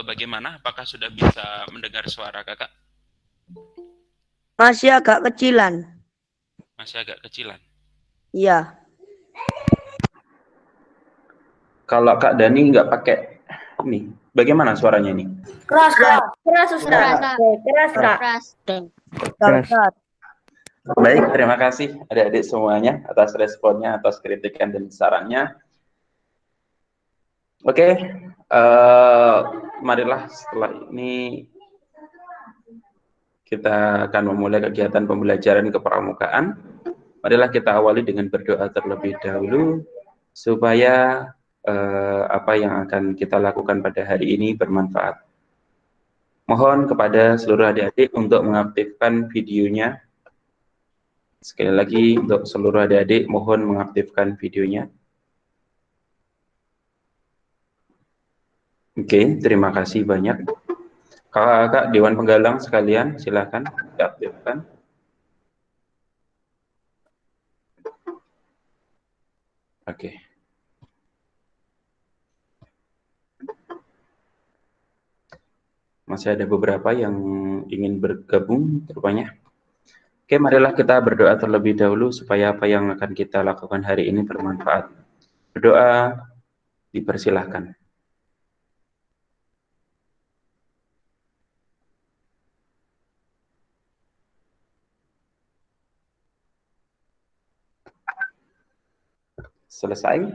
bagaimana? Apakah sudah bisa mendengar suara kakak? Masih agak kecilan. Masih agak kecilan. Iya. Kalau Kak Dani nggak pakai ini, bagaimana suaranya ini? Keras, Kak. Keras, Ustaz. Keras, Kak. Keras, Kak. Keras. Keras. Baik, terima kasih adik-adik semuanya atas responnya, atas kritikan dan sarannya. Oke, marilah setelah ini kita akan memulai kegiatan pembelajaran kepramukaan. Marilah kita awali dengan berdoa terlebih dahulu supaya apa yang akan kita lakukan pada hari ini bermanfaat. Mohon kepada seluruh adik-adik untuk mengaktifkan videonya. Sekali lagi untuk seluruh adik-adik mohon mengaktifkan videonya. Oke, terima kasih banyak. Kakak-kakak Dewan Penggalang sekalian, silakan diaktifkan. Oke. Masih ada beberapa yang ingin bergabung rupanya. Oke, marilah kita berdoa terlebih dahulu supaya apa yang akan kita lakukan hari ini bermanfaat. Berdoa dipersilahkan. Selesai.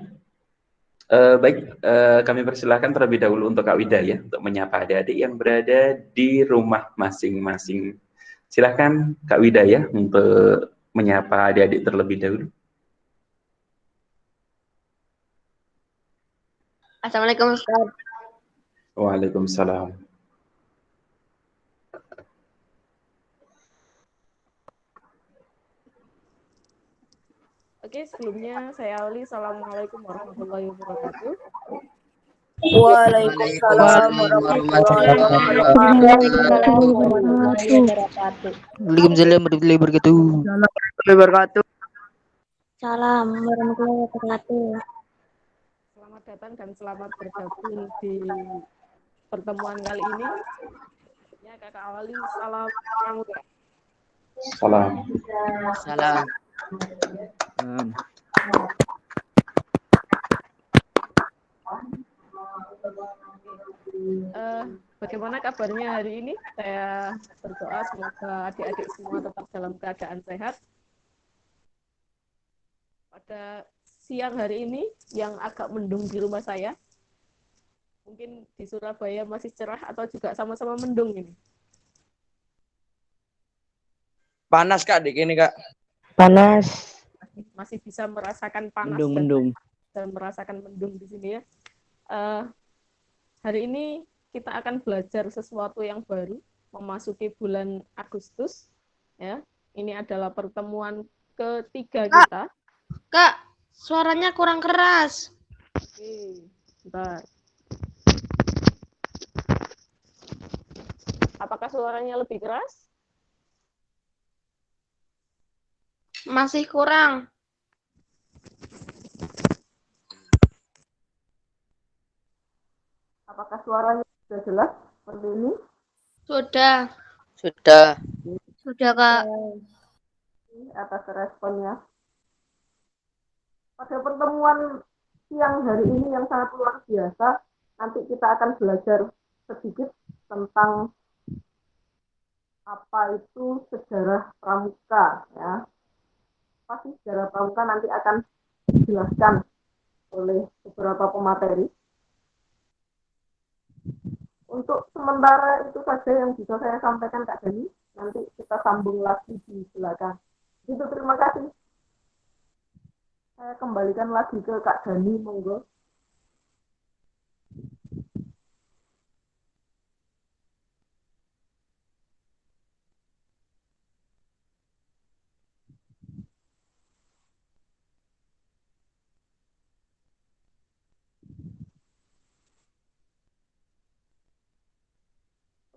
Baik, kami persilahkan terlebih dahulu untuk Kak Wida ya, untuk menyapa adik-adik yang berada di rumah masing-masing. Silahkan Kak Wida ya, untuk menyapa adik-adik terlebih dahulu. Assalamualaikum, Ustaz. Waalaikumsalam. Oke, sebelumnya saya awali. Assalamualaikum warahmatullahi wabarakatuh. Waalaikumsalam warahmatullahi wabarakatuh. Waalaikumsalam warahmatullahi wabarakatuh. Salam warahmatullahi wabarakatuh. Selamat datang dan selamat bergabung di pertemuan kali ini. Ya, kakak awali. Salam pramuka. Salam. Salam. Bagaimana kabarnya hari ini? Saya berdoa semoga adik-adik semua tetap dalam keadaan sehat. Pada siang hari ini yang agak mendung di rumah saya, mungkin di Surabaya masih cerah atau juga sama-sama mendung ini? Panas Kak di sini Kak. Panas. Masih bisa merasakan panas Mendung. dan merasakan mendung di sini ya. Hari ini kita akan belajar sesuatu yang baru, memasuki bulan Agustus. Ya, ini adalah pertemuan ketiga kita. Kak, suaranya kurang keras. Oke, bentar. Apakah suaranya lebih keras? Masih kurang. Apakah suaranya sudah jelas seperti ini? Sudah. Sudah. Kak. Atas responnya. Pada pertemuan siang hari ini yang sangat luar biasa, nanti kita akan belajar sedikit tentang apa itu sejarah pramuka ya. Pasti sejarah pramuka nanti akan dijelaskan oleh beberapa pemateri. Untuk sementara itu saja yang bisa saya sampaikan Kak Dani. Nanti kita sambung lagi di belakang. Itu terima kasih. Saya kembalikan lagi ke Kak Dani, monggo.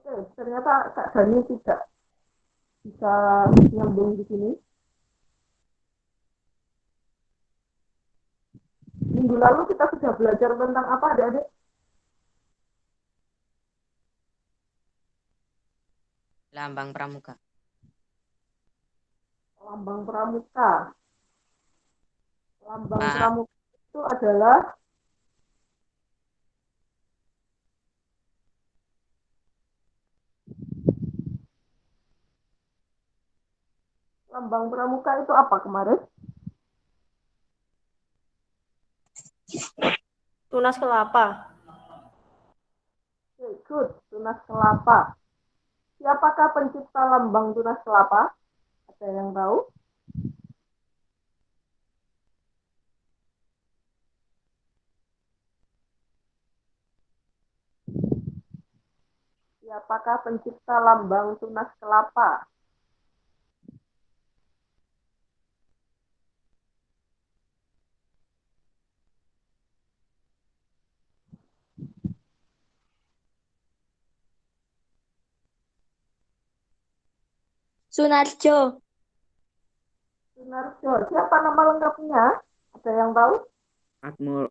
Oke, ternyata Kak Dani tidak bisa nyambung di sini. Minggu lalu kita sudah belajar tentang apa, adik-adik? Lambang Pramuka. Lambang pramuka. Lambang Pak. pramuka itu adalah lambang pramuka itu apa kemarin? Tunas kelapa. Oke, good. Tunas kelapa. Siapakah pencipta lambang tunas kelapa? Ada yang tahu? Siapakah pencipta lambang tunas kelapa? Sunarjo. Sunarjo. Siapa nama lengkapnya? Ada yang tahu? Atmo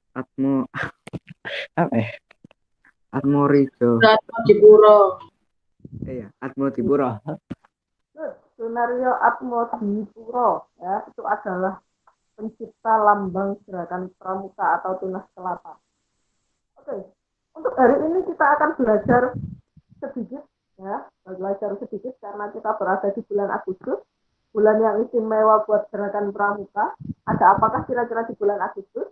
apa ya? Atmorijo. Dipuro. Iya, Atmodipuro. Good. Sunaryo Atmodipuro. Ya, itu adalah pencipta lambang gerakan pramuka atau tunas kelapa. Oke. Untuk hari ini kita akan belajar sedikit, ya, belajar sedikit karena kita berada di bulan Agustus, bulan yang istimewa buat gerakan pramuka. Ada apakah kira-kira di bulan Agustus?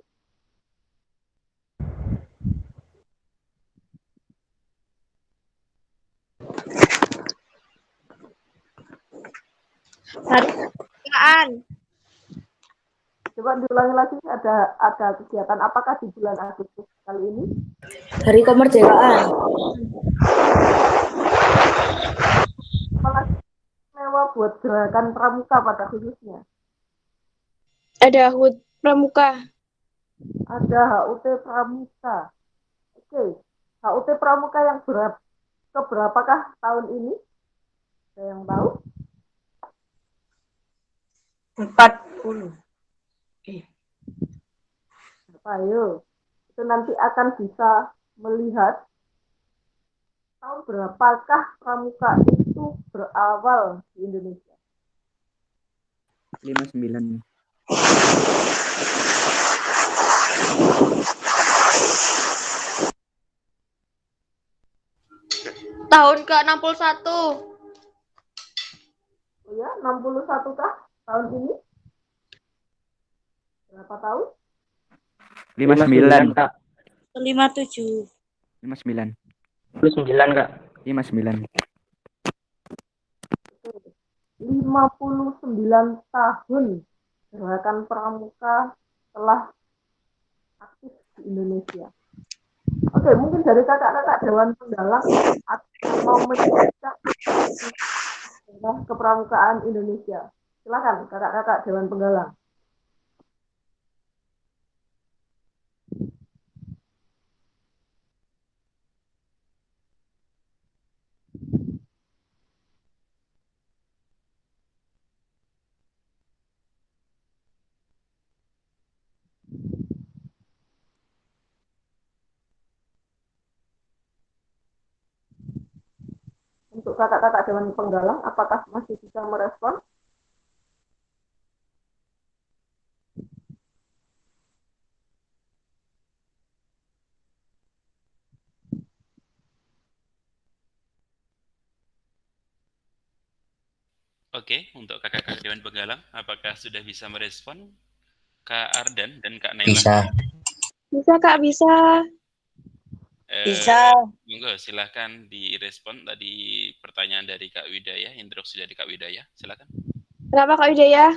Hari kemerdekaan. Coba diulangi lagi, ada kegiatan apakah di bulan Agustus kali ini? Hari kemerdekaan. Apalagi istimewa buat gerakan pramuka pada khususnya? Ada HUT Pramuka. Ada HUT Pramuka. Oke, HUT Pramuka yang keberapakah tahun ini? Ada yang tahu? 40. Ayo, itu nanti akan bisa melihat tahun berapakah pramuka itu berawal di Indonesia. 59. Tahun ke-61. Oh ya, 61 kah tahun ini? Berapa tahun? 59, Kak. 57. 59. 59, Kak. 59. 59 tahun gerakan pramuka telah aktif di Indonesia. Oke, mungkin dari kakak-kakak Dewan Penggalang atau yang mau menceritakan sejarah kepramukaan Indonesia. Silakan kakak-kakak Dewan Penggalang. Untuk kakak-kakak Dewan Penggalang, apakah masih bisa merespon? Oke, untuk kakak-kakak Dewan Penggalang, apakah sudah bisa merespon Kak Ardan dan Kak Naila? Bisa. Bisa, Kak, bisa. Bisa. Monggo, silahkan direspon tadi pertanyaan dari Kak Widaya, instruksi dari Kak Widaya. Silakan. Kenapa, Kak Widaya?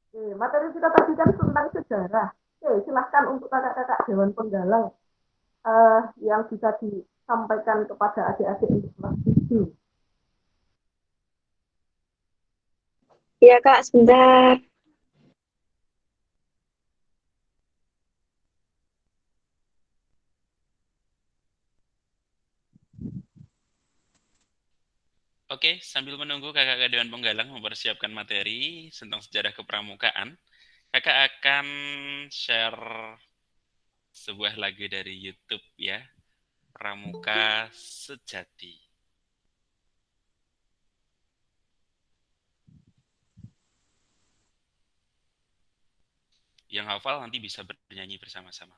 Oke, materi kita tadi kan tentang sejarah. Oke, silahkan untuk kakak-kakak Dewan Penggalang yang bisa disampaikan kepada adik-adik untuk kelas 7. Iya, Kak, sebentar. Oke, sambil menunggu kakak-kakak Dewan Penggalang mempersiapkan materi tentang sejarah kepramukaan, kakak akan share sebuah lagu dari YouTube ya, Pramuka Sejati. Yang hafal nanti bisa bernyanyi bersama-sama.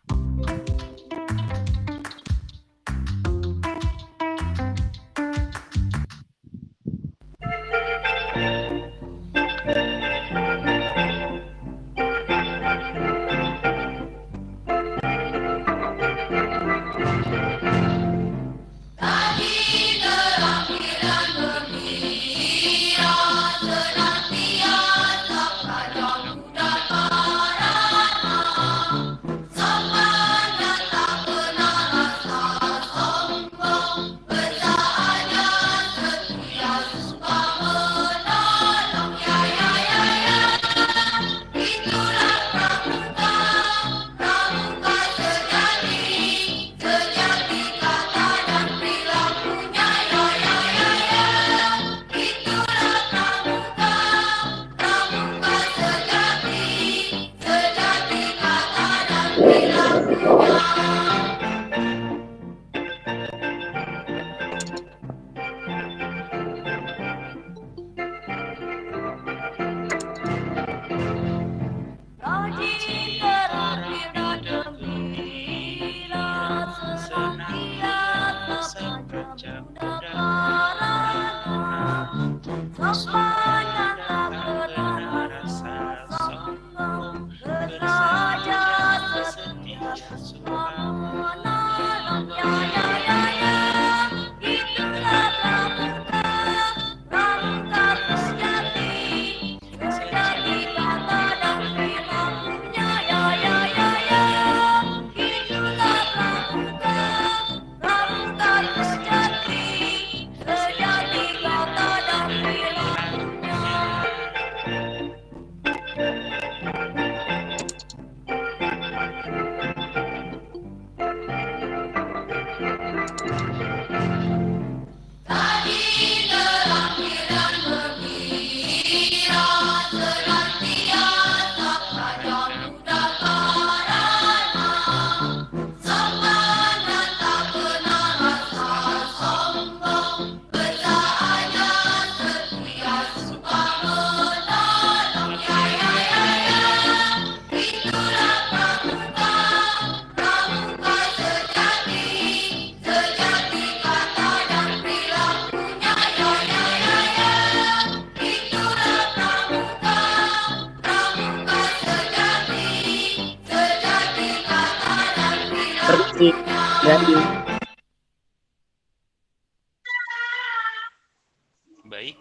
Baik,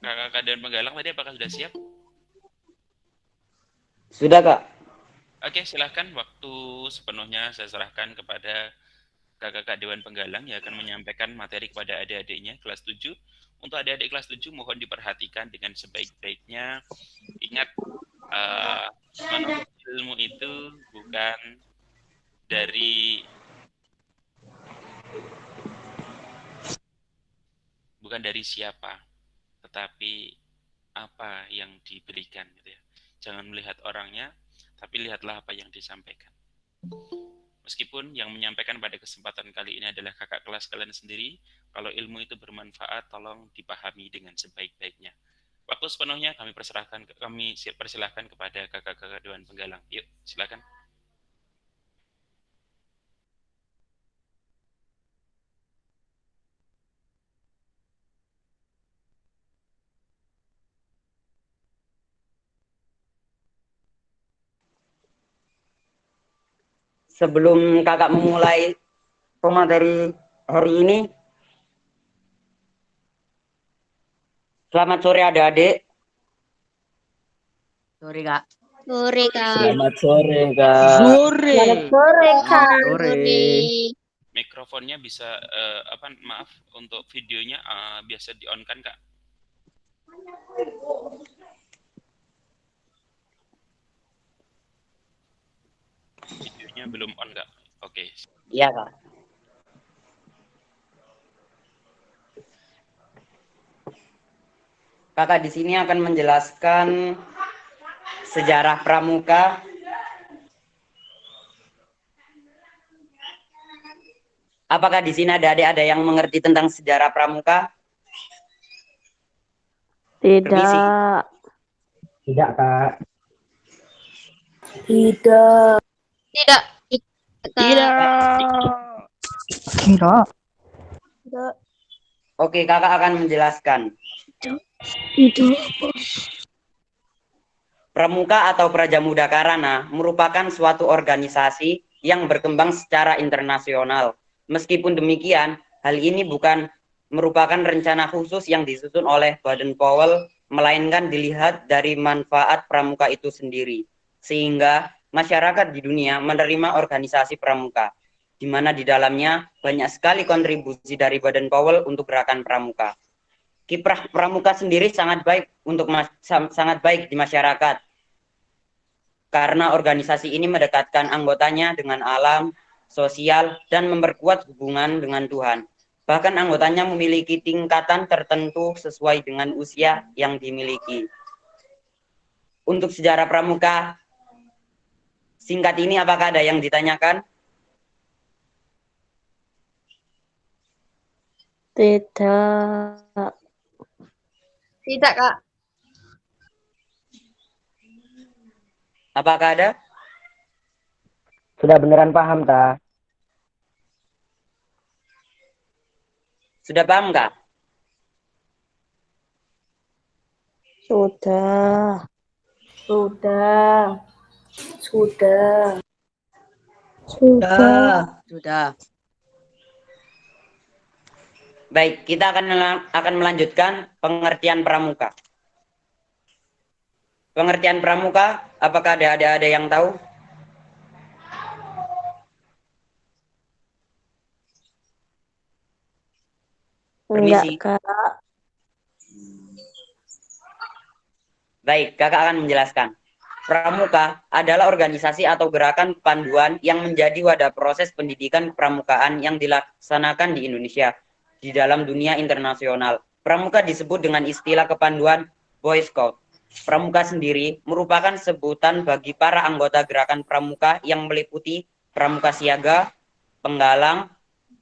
kakak-kakak dan penggalang tadi apakah sudah siap? Sudah, Kak. Oke, silahkan. Waktu sepenuhnya saya serahkan kepada kakak-kakak Dewan Penggalang yang akan menyampaikan materi kepada adik-adiknya kelas 7. Untuk adik-adik kelas 7 mohon diperhatikan dengan sebaik-baiknya. Ingat, menuntut ilmu itu bukan dari siapa, tetapi apa yang diberikan gitu ya. Jangan melihat orangnya, tapi lihatlah apa yang disampaikan. Meskipun yang menyampaikan pada kesempatan kali ini adalah kakak kelas kalian sendiri, kalau ilmu itu bermanfaat, tolong dipahami dengan sebaik-baiknya. Waktu sepenuhnya kami persilahkan kepada kakak-kakak Dewan Penggalang. Yuk, silakan. Sebelum kakak memulai pemateri hari ini, selamat sore adik-adik. Sore, Kak. Sore, Kak. Selamat sore, Kak. Sore. Sore, Kak. Sore. Mikrofonnya bisa, maaf, untuk videonya biasa di-on kan, Kak? Videonya belum on, Kak? Oke. Iya, Kak. Kakak di sini akan menjelaskan sejarah pramuka. Apakah di sini ada adik-adik yang mengerti tentang sejarah pramuka? Tidak. Permisi. Tidak, Kak. Tidak. Tidak. Tidak. Tidak. Tidak. Oke, kakak akan menjelaskan. Tidak. Pramuka atau Prajamuda Karana merupakan suatu organisasi yang berkembang secara internasional. Meskipun demikian, hal ini bukan merupakan rencana khusus yang disusun oleh Baden-Powell, melainkan dilihat dari manfaat pramuka itu sendiri. Sehingga masyarakat di dunia menerima organisasi pramuka, di mana di dalamnya banyak sekali kontribusi dari Baden-Powell untuk gerakan pramuka. Kiprah pramuka sendiri sangat baik sangat baik di masyarakat karena organisasi ini mendekatkan anggotanya dengan alam, sosial, dan memperkuat hubungan dengan Tuhan. Bahkan anggotanya memiliki tingkatan tertentu sesuai dengan usia yang dimiliki. Untuk sejarah pramuka singkat ini, apakah ada yang ditanyakan? Tidak. Tidak, Kak. Apakah ada? Sudah beneran paham, ta? Sudah paham nggak? Sudah. Sudah. Sudah. Sudah. Sudah. Baik, kita akan melanjutkan pengertian pramuka. Pengertian pramuka, apakah ada yang tahu? Permisi. Enggak, Kak. Baik, kakak akan menjelaskan. Pramuka adalah organisasi atau gerakan panduan yang menjadi wadah proses pendidikan kepramukaan yang dilaksanakan di Indonesia di dalam dunia internasional. Pramuka disebut dengan istilah kepanduan Boy Scout. Pramuka sendiri merupakan sebutan bagi para anggota gerakan pramuka yang meliputi pramuka siaga, penggalang,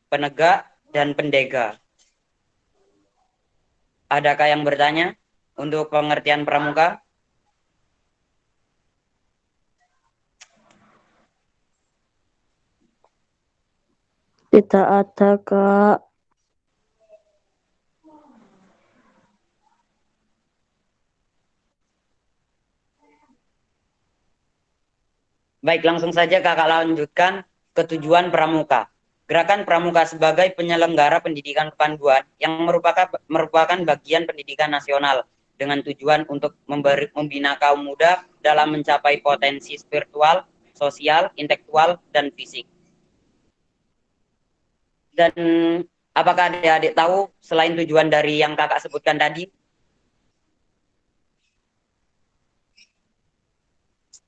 penegak, dan pendega. Adakah yang bertanya untuk pengertian pramuka? Tidak ada, Kak. Baik, langsung saja kakak lanjutkan ke tujuan pramuka. Gerakan pramuka sebagai penyelenggara pendidikan kepanduan yang merupakan bagian pendidikan nasional dengan tujuan untuk membina kaum muda dalam mencapai potensi spiritual, sosial, intelektual, dan fisik. Dan apakah adik-adik tahu selain tujuan dari yang kakak sebutkan tadi?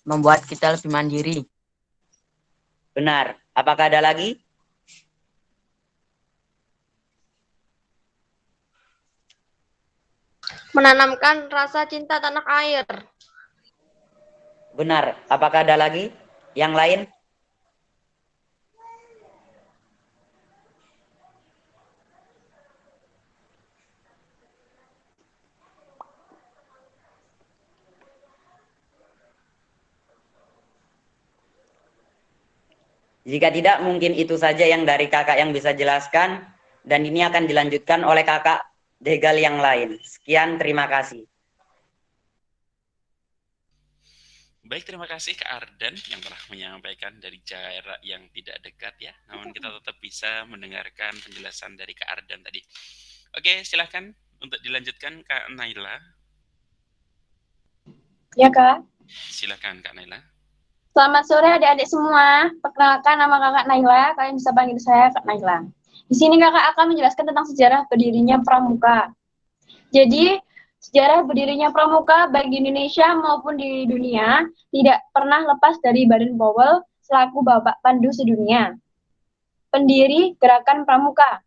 Membuat kita lebih mandiri. Benar. Apakah ada lagi? Menanamkan rasa cinta tanah air. Benar. Apakah ada lagi yang lain? Jika tidak, mungkin itu saja yang dari kakak yang bisa jelaskan, dan ini akan dilanjutkan oleh kakak Degal yang lain. Sekian, terima kasih. Baik, terima kasih Kak Ardan yang telah menyampaikan dari jarak yang tidak dekat ya. Namun kita tetap bisa mendengarkan penjelasan dari Kak Ardan tadi. Oke, silahkan untuk dilanjutkan Kak Naila. Ya, Kak. Silakan Kak Naila. Selamat sore adik-adik semua. Perkenalkan, nama kakak Naila. Kalian bisa panggil saya Kak Naila. Di sini kakak akan menjelaskan tentang sejarah berdirinya pramuka. Jadi, sejarah berdirinya pramuka baik di Indonesia maupun di dunia tidak pernah lepas dari Baden-Powell selaku Bapak Pandu Sedunia, pendiri gerakan pramuka.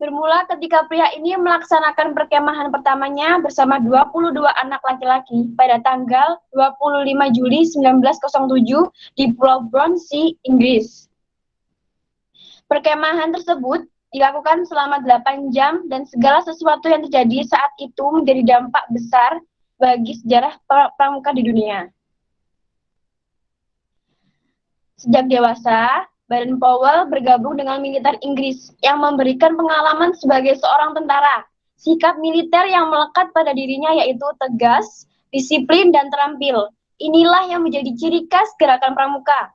Bermula ketika pria ini melaksanakan perkemahan pertamanya bersama 22 anak laki-laki pada tanggal 25 Juli 1907 di Pulau Bronsey, Inggris. Perkemahan tersebut dilakukan selama 8 jam dan segala sesuatu yang terjadi saat itu menjadi dampak besar bagi sejarah pramuka di dunia. Sejak dewasa, Baden-Powell bergabung dengan militer Inggris yang memberikan pengalaman sebagai seorang tentara. Sikap militer yang melekat pada dirinya yaitu tegas, disiplin, dan terampil. Inilah yang menjadi ciri khas gerakan pramuka.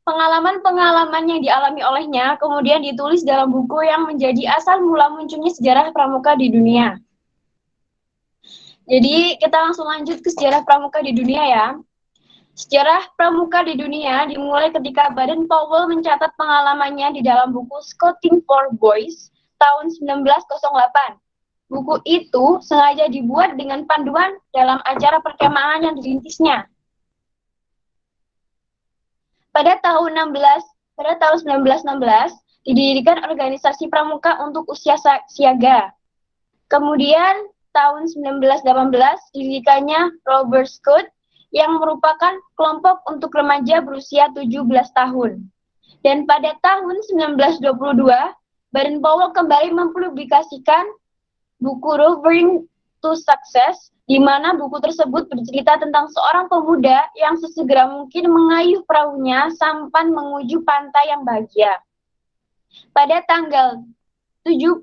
Pengalaman-pengalaman yang dialami olehnya kemudian ditulis dalam buku yang menjadi asal mula munculnya sejarah pramuka di dunia. Jadi kita langsung lanjut ke sejarah pramuka di dunia ya. Sejarah pramuka di dunia dimulai ketika Baden-Powell mencatat pengalamannya di dalam buku Scouting for Boys tahun 1908. Buku itu sengaja dibuat dengan panduan dalam acara perkemahan yang dirintisnya. Pada tahun 1916 didirikan organisasi pramuka untuk usia siaga. Kemudian tahun 1918 didirikannya Robert Scout yang merupakan kelompok untuk remaja berusia 17 tahun. Dan pada tahun 1922 Baden-Powell kembali mempublikasikan buku Roving to Success, di mana buku tersebut bercerita tentang seorang pemuda yang sesegera mungkin mengayuh perahunya sampan menuju pantai yang bahagia. Pada tanggal 30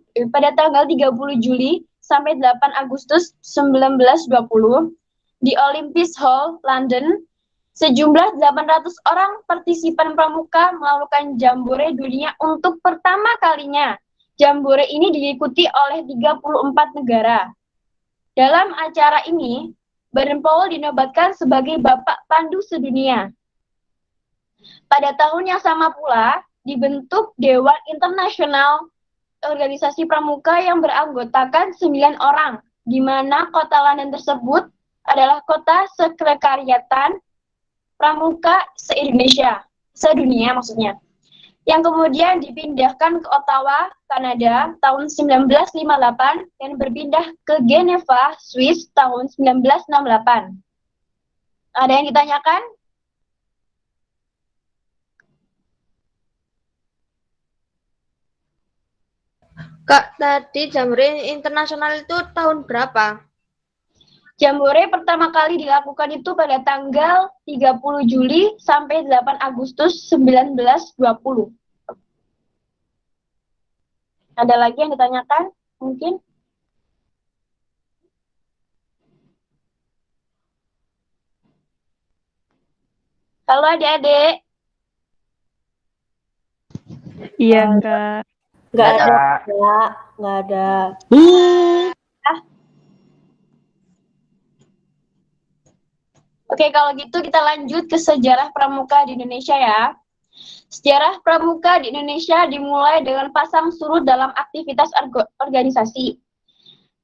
Juli sampai 8 Agustus 1920 di Olympic Hall, London, sejumlah 800 orang partisipan pramuka melakukan jambore dunia untuk pertama kalinya. Jambore ini diikuti oleh 34 negara. Dalam acara ini, Baden-Powell dinobatkan sebagai Bapak Pandu Sedunia. Pada tahun yang sama pula, dibentuk Dewan Internasional Organisasi Pramuka yang beranggotakan 9 orang, di mana kota London tersebut adalah kota sekretariatan pramuka se-Indonesia, sedunia maksudnya, yang kemudian dipindahkan ke Ottawa, Kanada tahun 1958 dan berpindah ke Geneva, Swiss tahun 1968. Ada yang ditanyakan? Kak, tadi Jambore internasional itu tahun berapa? Jambore pertama kali dilakukan itu pada tanggal 30 Juli sampai 8 Agustus 1920. Ada lagi yang ditanyakan? Mungkin? Halo adik-adik. Iya, Kak. Nggak ada, Kak. Nggak ada. Oke, kalau gitu kita lanjut ke sejarah pramuka di Indonesia ya. Sejarah pramuka di Indonesia dimulai dengan pasang surut dalam aktivitas organisasi,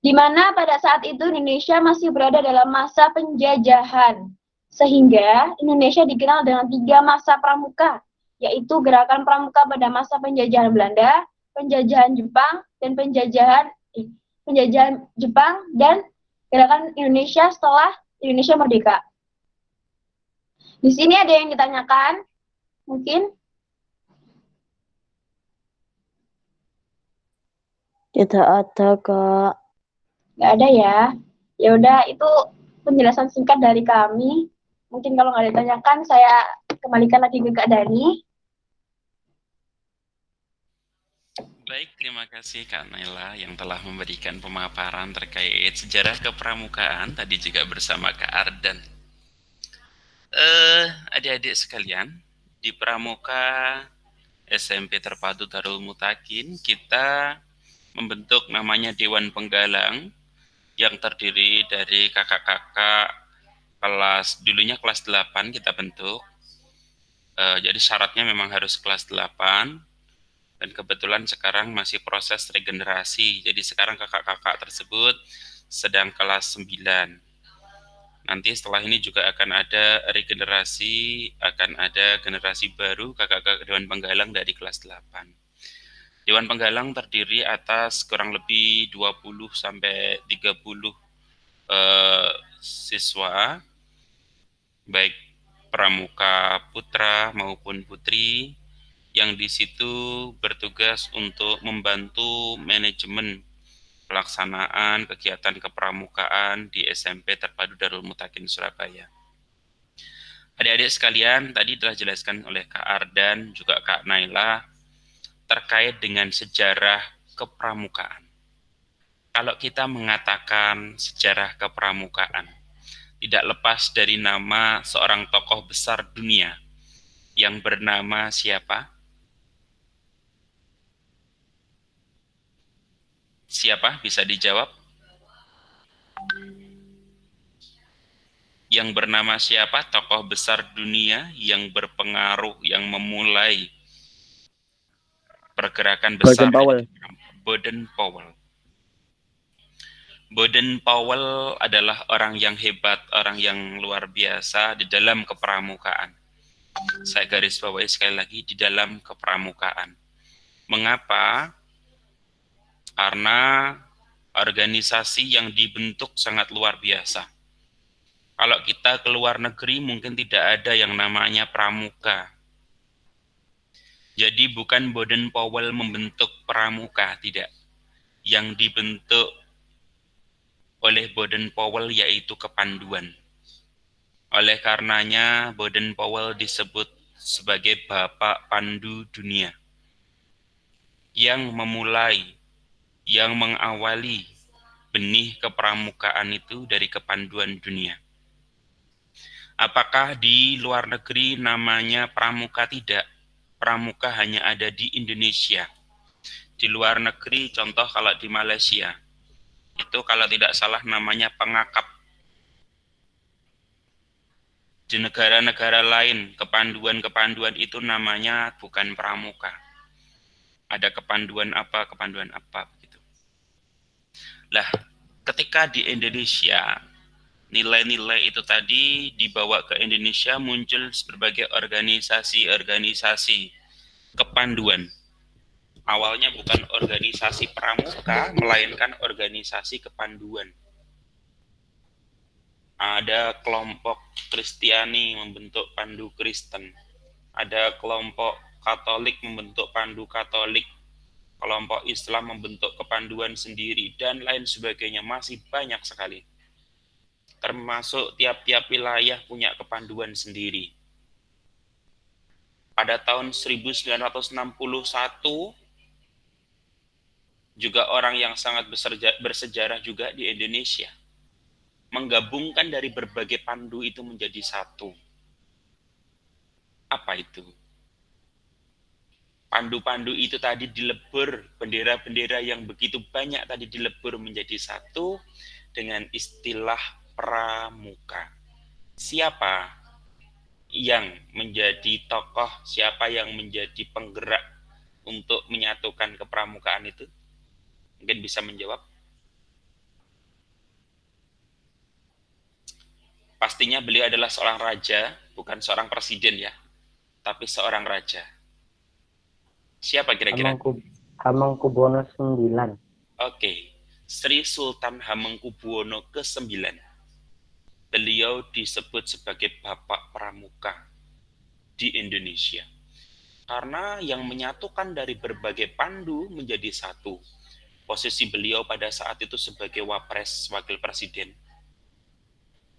di mana pada saat itu Indonesia masih berada dalam masa penjajahan, sehingga Indonesia dikenal dengan 3 masa pramuka, yaitu gerakan pramuka pada masa penjajahan Belanda, penjajahan Jepang, dan penjajahan Jepang, dan gerakan Indonesia setelah Indonesia merdeka. Di sini ada yang ditanyakan? Mungkin? Tidak ada, Kak. Nggak ada ya? Ya udah, itu penjelasan singkat dari kami. Mungkin kalau nggak ditanyakan, saya kembalikan lagi ke Kak Dani. Baik, terima kasih Kak Naila yang telah memberikan pemaparan terkait sejarah kepramukaan tadi juga bersama Kak Ardan. Adik-adik sekalian, di Pramuka SMP Terpadu Darul Mutakin kita membentuk namanya Dewan Penggalang yang terdiri dari kakak-kakak kelas, dulunya kelas 8 kita bentuk. Jadi syaratnya memang harus kelas 8 dan kebetulan sekarang masih proses regenerasi. Jadi sekarang kakak-kakak tersebut sedang kelas 9. Nanti setelah ini juga akan ada regenerasi, akan ada generasi baru kakak-kakak Dewan Penggalang dari kelas 8. Dewan Penggalang terdiri atas kurang lebih 20 sampai 30 siswa, baik pramuka putra maupun putri, yang di situ bertugas untuk membantu manajemen pelaksanaan kegiatan kepramukaan di SMP Terpadu Darul Mutakin Surabaya. Adik-adik sekalian, tadi telah dijelaskan oleh Kak Ardan, juga Kak Naila, terkait dengan sejarah kepramukaan. Kalau kita mengatakan sejarah kepramukaan, tidak lepas dari nama seorang tokoh besar dunia yang bernama siapa? Siapa? Bisa dijawab? Yang bernama siapa? Tokoh besar dunia yang berpengaruh, yang memulai pergerakan besar. Baden Powell. Baden Powell adalah orang yang hebat, orang yang luar biasa di dalam kepramukaan. Saya garis bawahi sekali lagi, di dalam kepramukaan. Mengapa? Karena organisasi yang dibentuk sangat luar biasa. Kalau kita ke luar negeri mungkin tidak ada yang namanya pramuka. Jadi bukan Baden Powell membentuk pramuka, tidak. Yang dibentuk oleh Baden Powell yaitu kepanduan. Oleh karenanya Baden Powell disebut sebagai Bapak Pandu Dunia. Yang memulai, yang mengawali benih kepramukaan itu dari kepanduan dunia. Apakah di luar negeri namanya pramuka? Tidak. Pramuka hanya ada di Indonesia. Di luar negeri, contoh kalau di Malaysia, itu kalau tidak salah namanya pengakap. Di negara-negara lain, kepanduan-kepanduan itu namanya bukan pramuka. Ada kepanduan apa begitu. Lah, ketika di Indonesia, nilai-nilai itu tadi dibawa ke Indonesia, muncul berbagai organisasi-organisasi kepanduan. Awalnya bukan organisasi pramuka, melainkan organisasi kepanduan. Ada kelompok Kristiani membentuk Pandu Kristen. Ada kelompok Katolik membentuk Pandu Katolik. Kelompok Islam membentuk kepanduan sendiri, dan lain sebagainya. Masih banyak sekali. Termasuk tiap-tiap wilayah punya kepanduan sendiri. Pada tahun 1961, juga orang yang sangat bersejarah juga di Indonesia, menggabungkan dari berbagai pandu itu menjadi satu. Apa itu? Pandu-pandu itu tadi dilebur, bendera-bendera yang begitu banyak tadi dilebur menjadi satu dengan istilah pramuka. Siapa yang menjadi tokoh, siapa yang menjadi penggerak untuk menyatukan kepramukaan itu? Mungkin bisa menjawab. Pastinya beliau adalah seorang raja, bukan seorang presiden ya, tapi seorang raja. Siapa kira-kira? Hamengkubuwono IX. Oke, Sri Sultan Hamengkubuwono ke-9. Beliau disebut sebagai Bapak Pramuka di Indonesia. Karena yang menyatukan dari berbagai pandu menjadi satu. Posisi beliau pada saat itu sebagai Wapres, Wakil Presiden.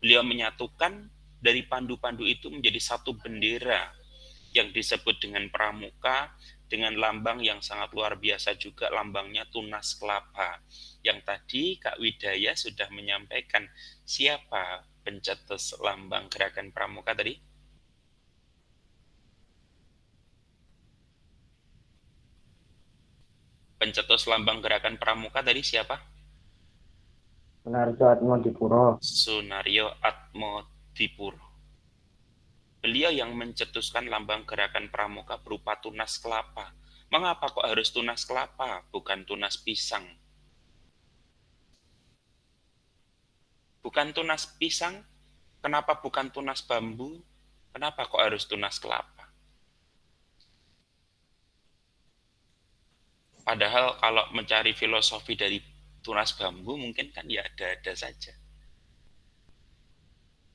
Beliau menyatukan dari pandu-pandu itu menjadi satu bendera yang disebut dengan pramuka, dengan lambang yang sangat luar biasa juga, lambangnya tunas kelapa. Yang tadi Kak Widaya sudah menyampaikan siapa pencetus lambang gerakan pramuka tadi? Pencetus lambang gerakan pramuka tadi siapa? Sunaryo Atmodipuro. Sunaryo Atmodipuro. Beliau yang mencetuskan lambang gerakan pramuka berupa tunas kelapa. Mengapa kok harus tunas kelapa, bukan tunas pisang? Bukan tunas pisang? Kenapa bukan tunas bambu? Kenapa kok harus tunas kelapa? Padahal kalau mencari filosofi dari tunas bambu mungkin kan ya ada-ada saja.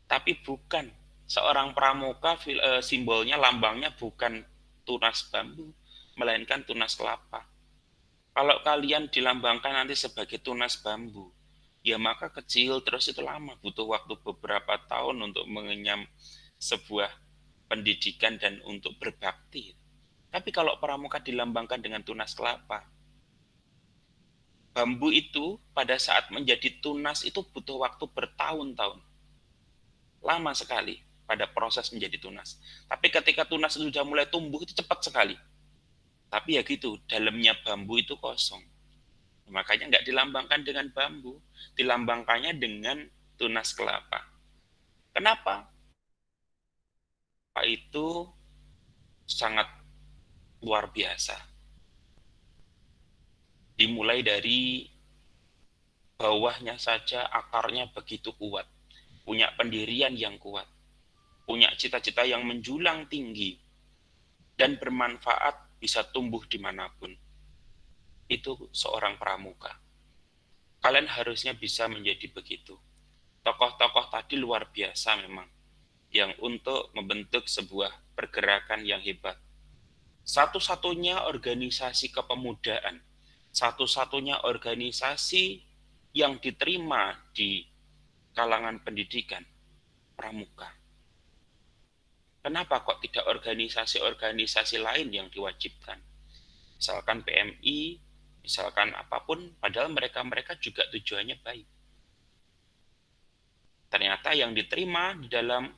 Tapi bukan. Seorang pramuka simbolnya, lambangnya bukan tunas bambu, melainkan tunas kelapa. Kalau kalian dilambangkan nanti sebagai tunas bambu, ya maka kecil terus itu lama, butuh waktu beberapa tahun untuk mengenyam sebuah pendidikan dan untuk berbakti. Tapi kalau pramuka dilambangkan dengan tunas kelapa, bambu itu pada saat menjadi tunas itu butuh waktu bertahun-tahun. Lama sekali pada proses menjadi tunas. Tapi ketika tunas itu sudah mulai tumbuh itu cepat sekali. Tapi ya gitu, dalamnya bambu itu kosong. Makanya nggak dilambangkan dengan bambu, dilambangkannya dengan tunas kelapa. Kenapa? Itu sangat luar biasa. Dimulai dari bawahnya saja akarnya begitu kuat, punya pendirian yang kuat, punya cita-cita yang menjulang tinggi, dan bermanfaat bisa tumbuh dimanapun. Itu seorang pramuka. Kalian harusnya bisa menjadi begitu. Tokoh-tokoh tadi luar biasa memang, yang untuk membentuk sebuah pergerakan yang hebat. Satu-satunya organisasi kepemudaan, satu-satunya organisasi yang diterima di kalangan pendidikan, pramuka. Kenapa kok tidak organisasi-organisasi lain yang diwajibkan? Misalkan PMI, misalkan apapun, padahal mereka juga tujuannya baik. Ternyata yang diterima di dalam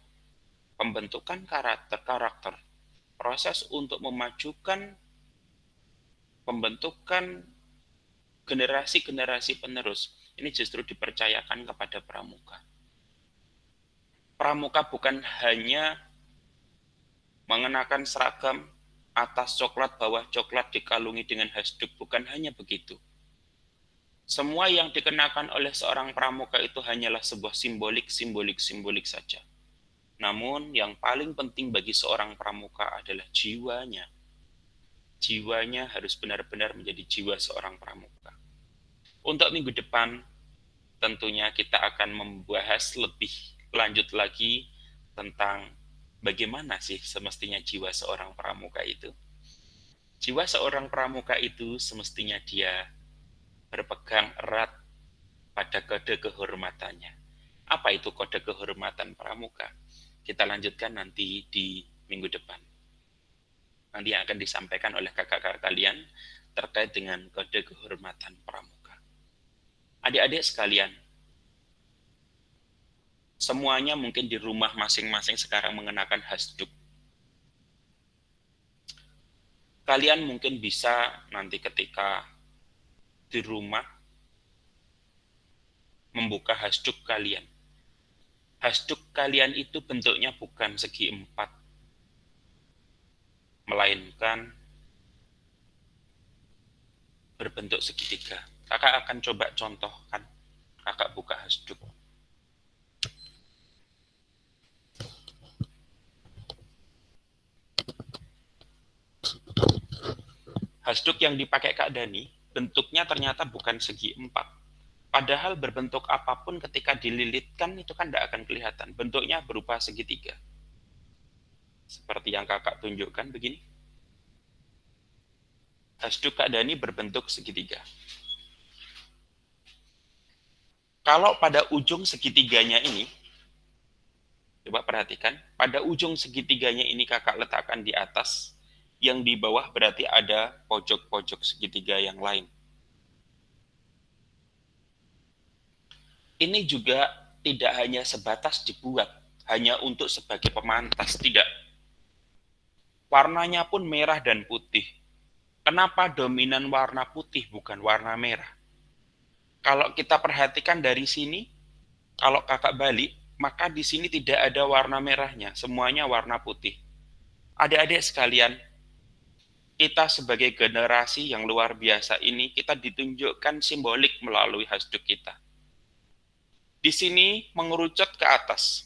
pembentukan karakter, proses untuk memajukan pembentukan generasi-generasi penerus, ini justru dipercayakan kepada pramuka. Pramuka bukan hanya mengenakan seragam atas coklat, bawah coklat, dikalungi dengan hasduk, bukan hanya begitu. Semua yang dikenakan oleh seorang pramuka itu hanyalah sebuah simbolik saja. Namun yang paling penting bagi seorang pramuka adalah jiwanya. Jiwanya harus benar-benar menjadi jiwa seorang pramuka. Untuk minggu depan, tentunya kita akan membahas lebih lanjut lagi tentang bagaimana sih semestinya jiwa seorang pramuka itu. Jiwa seorang pramuka itu semestinya dia berpegang erat pada kode kehormatannya. Apa itu kode kehormatan pramuka? Kita lanjutkan nanti di minggu depan. Nanti yang akan disampaikan oleh kakak-kakak kalian terkait dengan kode kehormatan pramuka. Adik-adik sekalian, semuanya mungkin di rumah masing-masing sekarang mengenakan hasduk. Kalian mungkin bisa nanti ketika di rumah membuka hasduk kalian. Hasduk kalian itu bentuknya bukan segi 4, melainkan berbentuk segitiga. Kakak akan coba contohkan. Kakak buka hasduk. Hasduk yang dipakai Kak Dani, bentuknya ternyata bukan segi 4. Padahal berbentuk apapun ketika dililitkan itu kan tidak akan kelihatan. Bentuknya berupa segitiga. Seperti yang kakak tunjukkan begini. Hasduk Kak Dani berbentuk segitiga. Kalau pada ujung segitiganya ini, coba perhatikan, pada ujung segitiganya ini kakak letakkan di atas, yang di bawah berarti ada pojok-pojok segitiga yang lain. Ini juga tidak hanya sebatas dibuat, hanya untuk sebagai pemantas, tidak. Warnanya pun merah dan putih. Kenapa dominan warna putih bukan warna merah? Kalau kita perhatikan dari sini, kalau kakak balik, maka di sini tidak ada warna merahnya, semuanya warna putih. Adik-adik sekalian, kita sebagai generasi yang luar biasa ini, kita ditunjukkan simbolik melalui hasduk kita. Di sini mengerucut ke atas.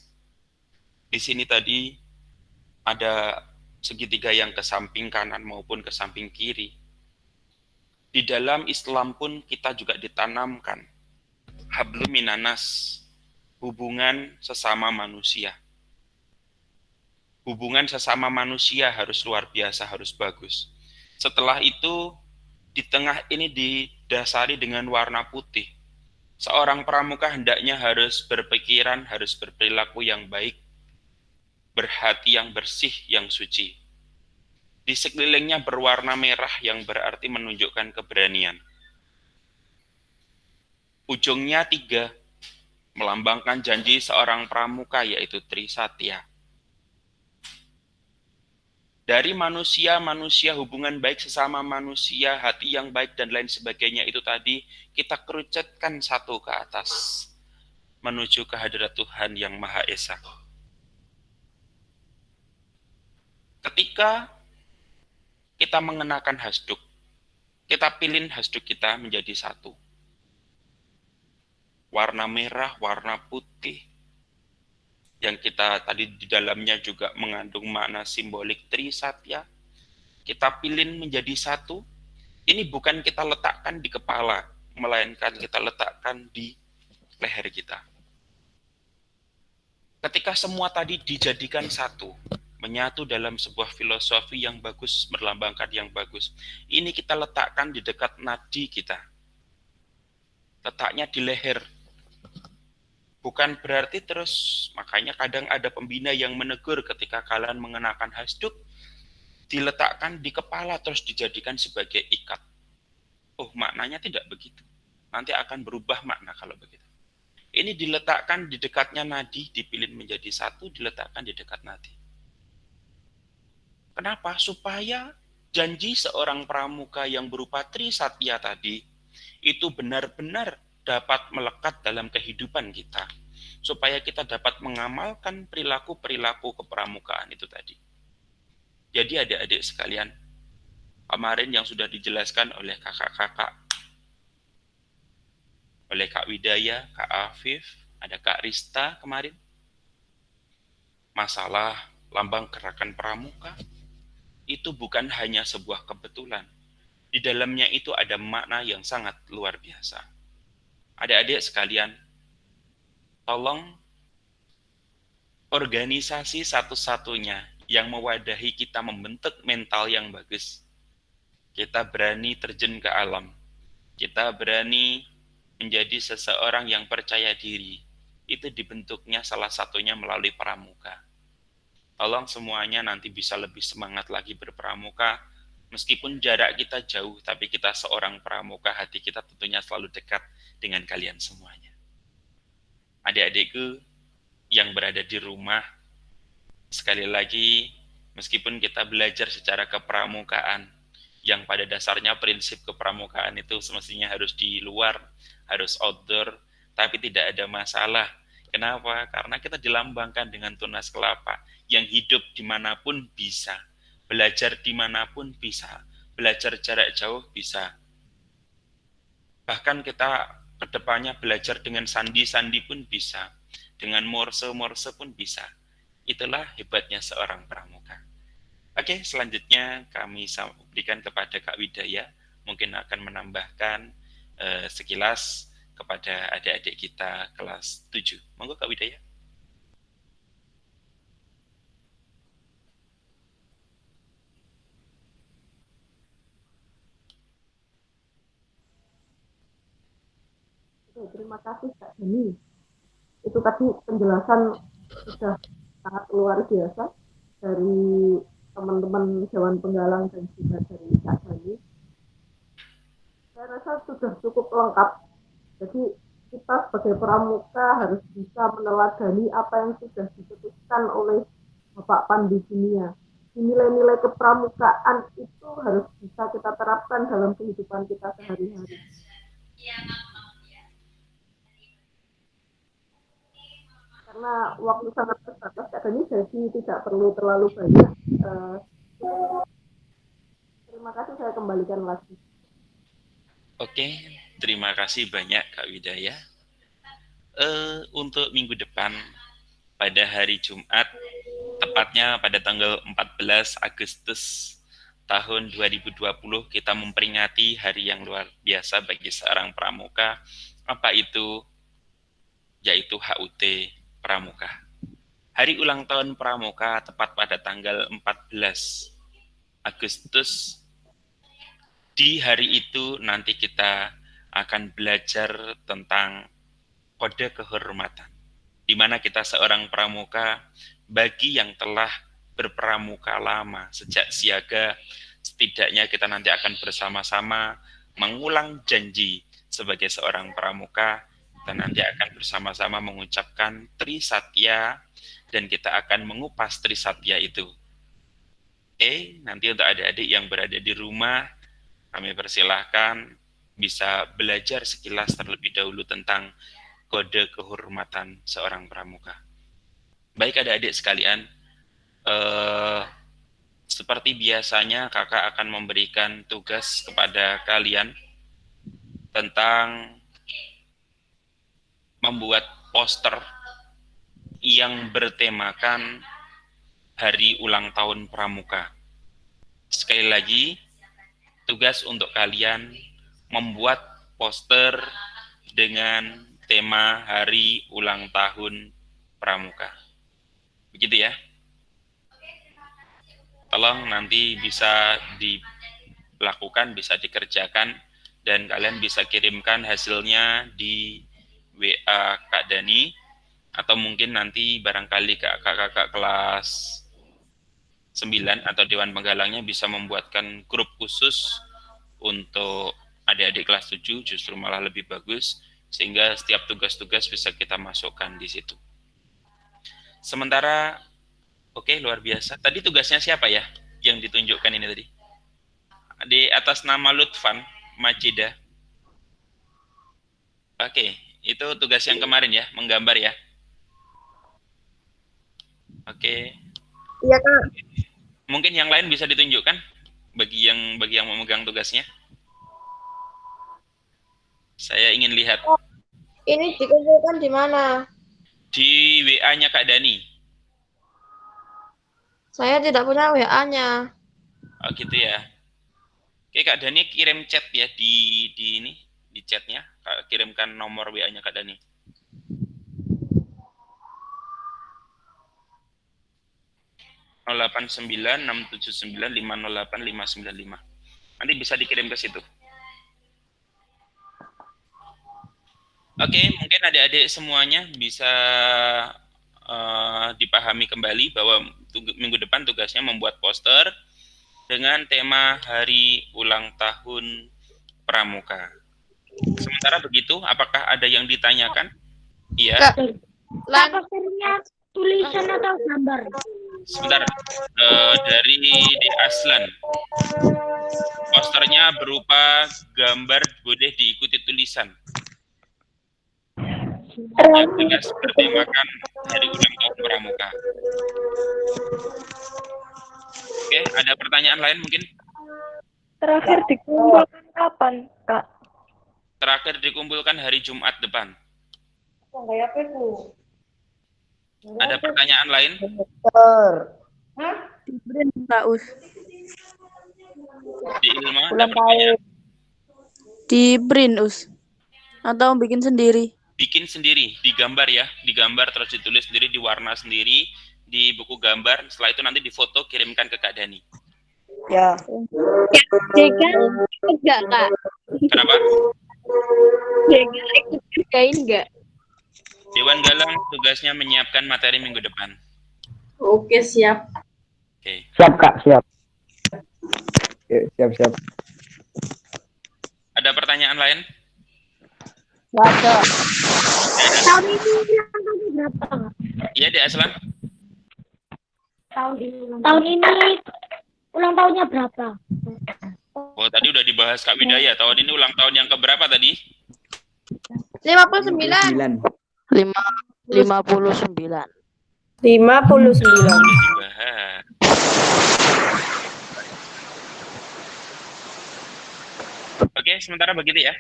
Di sini tadi ada segitiga yang ke samping kanan maupun ke samping kiri. Di dalam Islam pun kita juga ditanamkan hablum minanas, hubungan sesama manusia. Hubungan sesama manusia harus luar biasa, harus bagus. Setelah itu, di tengah ini didasari dengan warna putih. Seorang pramuka hendaknya harus berpikiran, harus berperilaku yang baik. berhati yang bersih, yang suci. Di sekelilingnya berwarna merah yang berarti menunjukkan keberanian. Ujungnya 3, melambangkan janji seorang pramuka yaitu Trisatya. Dari manusia, hubungan baik sesama manusia, hati yang baik dan lain sebagainya itu tadi kita kerucutkan satu ke atas menuju ke hadirat Tuhan yang Maha Esa. Ketika kita mengenakan hasduk, kita pilih hasduk kita menjadi satu. Warna merah, warna putih, yang kita tadi di dalamnya juga mengandung makna simbolik Trisatya, kita pilih menjadi satu. Ini bukan kita letakkan di kepala, melainkan kita letakkan di leher kita. Ketika semua tadi dijadikan satu, menyatu dalam sebuah filosofi yang bagus, melambangkan yang bagus. Ini kita letakkan di dekat nadi kita. Letaknya di leher. Bukan berarti terus, makanya kadang ada pembina yang menegur ketika kalian mengenakan hasduk, diletakkan di kepala terus dijadikan sebagai ikat. Oh, maknanya tidak begitu. Nanti akan berubah makna kalau begitu. Ini diletakkan di dekatnya nadi, dipilih menjadi satu, diletakkan di dekat nadi. Kenapa? Supaya janji seorang pramuka yang berupa Trisatya tadi itu benar-benar dapat melekat dalam kehidupan kita. Supaya kita dapat mengamalkan perilaku-perilaku kepramukaan itu tadi. Jadi adik-adik sekalian, kemarin yang sudah dijelaskan oleh kakak-kakak, oleh Kak Widaya, Kak Afif, ada Kak Rista kemarin, masalah lambang gerakan pramuka, itu bukan hanya sebuah kebetulan. Di dalamnya itu ada makna yang sangat luar biasa. Adik-adik sekalian, tolong organisasi satu-satunya yang mewadahi kita membentuk mental yang bagus. Kita berani terjun ke alam. Kita berani menjadi seseorang yang percaya diri. Itu dibentuknya salah satunya melalui pramuka. Tolong semuanya nanti bisa lebih semangat lagi berpramuka. Meskipun jarak kita jauh, tapi kita seorang pramuka, hati kita tentunya selalu dekat dengan kalian semuanya. Adik-adikku yang berada di rumah, sekali lagi, meskipun kita belajar secara kepramukaan, yang pada dasarnya prinsip kepramukaan itu semestinya harus di luar, harus outdoor, tapi tidak ada masalah. Kenapa? Karena kita dilambangkan dengan tunas kelapa, yang hidup dimanapun bisa, belajar dimanapun bisa, belajar jarak jauh bisa. Bahkan kita kedepannya belajar dengan sandi-sandi pun bisa, dengan morse-morse pun bisa. Itulah hebatnya seorang pramuka. Oke, selanjutnya kami berikan kepada Kak Widaya, mungkin akan menambahkan sekilas kepada adik-adik kita kelas 7. Monggo Kak Widaya. Terima kasih Kak Deni. Itu tadi penjelasan sudah sangat luar biasa dari teman-teman Dewan Penggalang dan juga dari Kak Deni. Saya rasa sudah cukup lengkap. Jadi kita sebagai pramuka harus bisa meneladani apa yang sudah diputuskan oleh Bapak Pandu Dunia. Nilai-nilai kepramukaan itu harus bisa kita terapkan dalam kehidupan kita sehari-hari. Karena waktu sangat terbatas, jadi tidak perlu terlalu banyak. Terima kasih, saya kembalikan lagi. Oke, terima kasih banyak Kak Widaya. Untuk minggu depan, pada hari Jumat, tepatnya pada tanggal 14 Agustus tahun 2020, kita memperingati hari yang luar biasa bagi seorang pramuka. Apa itu? Yaitu HUT Pramuka. Hari ulang tahun Pramuka tepat pada tanggal 14 Agustus. Di hari itu nanti kita akan belajar tentang kode kehormatan, di mana kita seorang pramuka bagi yang telah berpramuka lama sejak siaga, setidaknya kita nanti akan bersama-sama mengulang janji sebagai seorang pramuka. Kita nanti akan bersama-sama mengucapkan Trisatya dan kita akan mengupas Trisatya itu. Nanti untuk adik-adik yang berada di rumah, kami persilahkan bisa belajar sekilas terlebih dahulu tentang kode kehormatan seorang pramuka. Baik adik-adik sekalian, seperti biasanya kakak akan memberikan tugas kepada kalian tentang membuat poster yang bertemakan hari ulang tahun pramuka. Sekali lagi, tugas untuk kalian membuat poster dengan tema hari ulang tahun pramuka. Begitu ya. Tolong nanti bisa dilakukan, bisa dikerjakan, dan kalian bisa kirimkan hasilnya di WA Kak Dani, atau mungkin nanti barangkali kakak-kakak kelas 9 atau Dewan Penggalangnya bisa membuatkan grup khusus untuk adik-adik kelas 7, justru malah lebih bagus, sehingga setiap tugas-tugas bisa kita masukkan di situ. Sementara, oke, luar biasa. Tadi tugasnya siapa ya yang ditunjukkan ini tadi? Di atas nama Lutfan Majida. Oke, itu tugas yang kemarin ya, menggambar ya. Oke. Iya, Kak. Mungkin yang lain bisa ditunjukkan bagi yang memegang tugasnya. Saya ingin lihat. Ini dikumpulkan di mana? Di WA-nya Kak Dani. Saya tidak punya WA-nya. Oh gitu ya. Oke, Kak Dani kirim chat ya di chatnya. Kirimkan nomor WA-nya Kak Dani. (089679508595). Nanti bisa dikirim ke situ. Oke, mungkin adik-adik semuanya bisa dipahami kembali bahwa minggu depan tugasnya membuat poster dengan tema hari ulang tahun pramuka. Sementara begitu, apakah ada yang ditanyakan? Iya. Posternya tulisan atau gambar? Sebentar, dari di Aslan. Posternya berupa gambar, boleh diikuti tulisan. Yang jelas bertemakan hari ulang tahun pramuka. Oke, ada pertanyaan lain mungkin? Terakhir dikumpulkan kapan, Kak? Terakhir dikumpulkan hari Jumat depan. Ada pertanyaan lain? Di BRIN, Kak Us. Di Ilma ada pertanyaan? Di BRIN, Us. Atau bikin sendiri? Bikin sendiri, digambar ya, digambar terus ditulis sendiri, diwarna sendiri, di buku gambar. Setelah itu nanti difoto, kirimkan ke Kak Dani. Ya. Jega enggak, Kak? Kenapa? Jega ikut kerjain enggak? Dewan Galang tugasnya menyiapkan materi minggu depan. Oke, siap. Oke. Siap, Kak, siap. Siap. Ada pertanyaan lain? Nggak ada. Tahun ini ulang tahunnya berapa? Iya, Dek Aslan. Tahun ini ulang tahunnya berapa? Oh, tadi udah dibahas Kak Widaya. Tahun ini ulang tahun yang keberapa tadi? 59. 59. Udah dibahas. Oke, sementara begitu ya.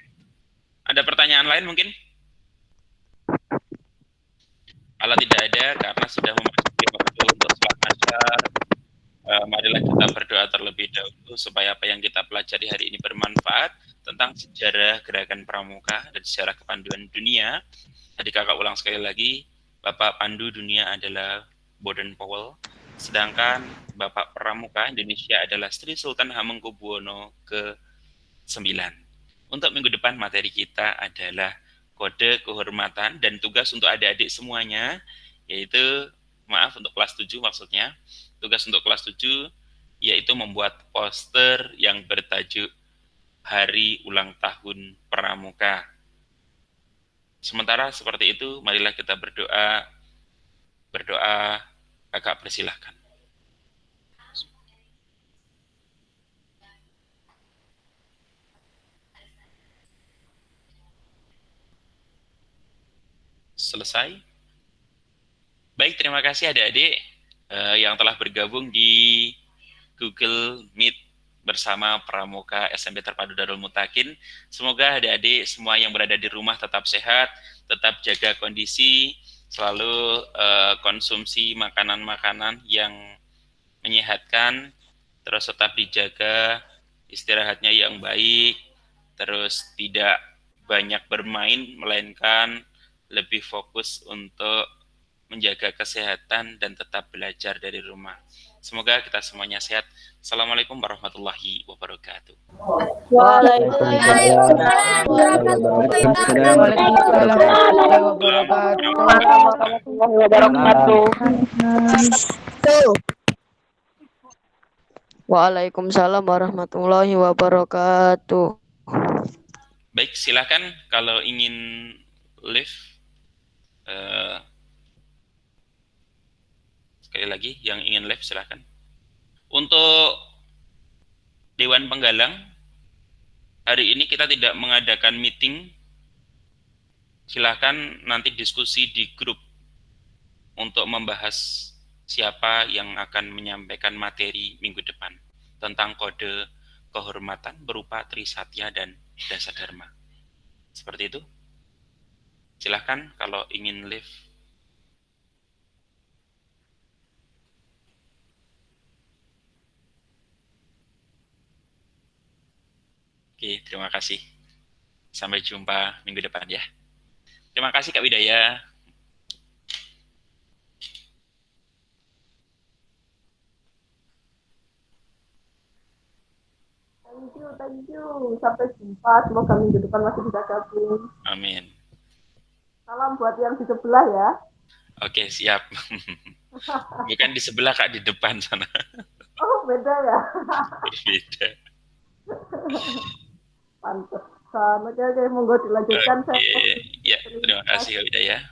Ada pertanyaan lain mungkin? Kalau tidak ada, karena sudah memasuki waktu untuk sholat asar, marilah kita berdoa terlebih dahulu supaya apa yang kita pelajari hari ini bermanfaat tentang sejarah gerakan pramuka dan sejarah kepanduan dunia. Tadi kakak ulang sekali lagi, Bapak Pandu Dunia adalah Boden Powell, sedangkan Bapak Pramuka Indonesia adalah Sri Sultan Hamengkubuwono ke-9. Untuk minggu depan materi kita adalah kode kehormatan dan tugas untuk adik-adik semuanya, yaitu maaf, untuk kelas 7 maksudnya. Tugas untuk kelas 7 yaitu membuat poster yang bertajuk Hari Ulang Tahun Pramuka. Sementara seperti itu, marilah kita berdoa. Berdoa, kakak persilahkan. Selesai. Baik, terima kasih adik-adik yang telah bergabung di Google Meet bersama Pramuka SMP Terpadu Darul Mutakin. Semoga adik-adik semua yang berada di rumah tetap sehat, tetap jaga kondisi, selalu konsumsi makanan-makanan yang menyehatkan, terus tetap dijaga istirahatnya yang baik, terus tidak banyak bermain, melainkan lebih fokus untuk menjaga kesehatan dan tetap belajar dari rumah. Semoga kita semuanya sehat. Assalamualaikum warahmatullahi wabarakatuh. Waalaikumsalam warahmatullahi wabarakatuh. Waalaikumsalam warahmatullahi wabarakatuh. Baik, silakan kalau ingin live. Sekali lagi, yang ingin live silakan. Untuk Dewan Penggalang, hari ini kita tidak mengadakan meeting. Silakan nanti diskusi di grup untuk membahas siapa yang akan menyampaikan materi minggu depan tentang kode kehormatan berupa Trisatya dan Dasadharma. Seperti itu. Silakan kalau ingin live. Oke, terima kasih. Sampai jumpa minggu depan ya. Terima kasih Kak Widaya. Thank you. Sampai jumpa. Semoga minggu depan masih bisa gabung. Amin. Salam buat yang di sebelah ya. Oke, siap. Bukan di sebelah Kak, di depan sana. Oh, beda ya? Beda. Pantesan. Oke, monggo dilanjutkan. Oke, ya, terima kasih Kak Widaya.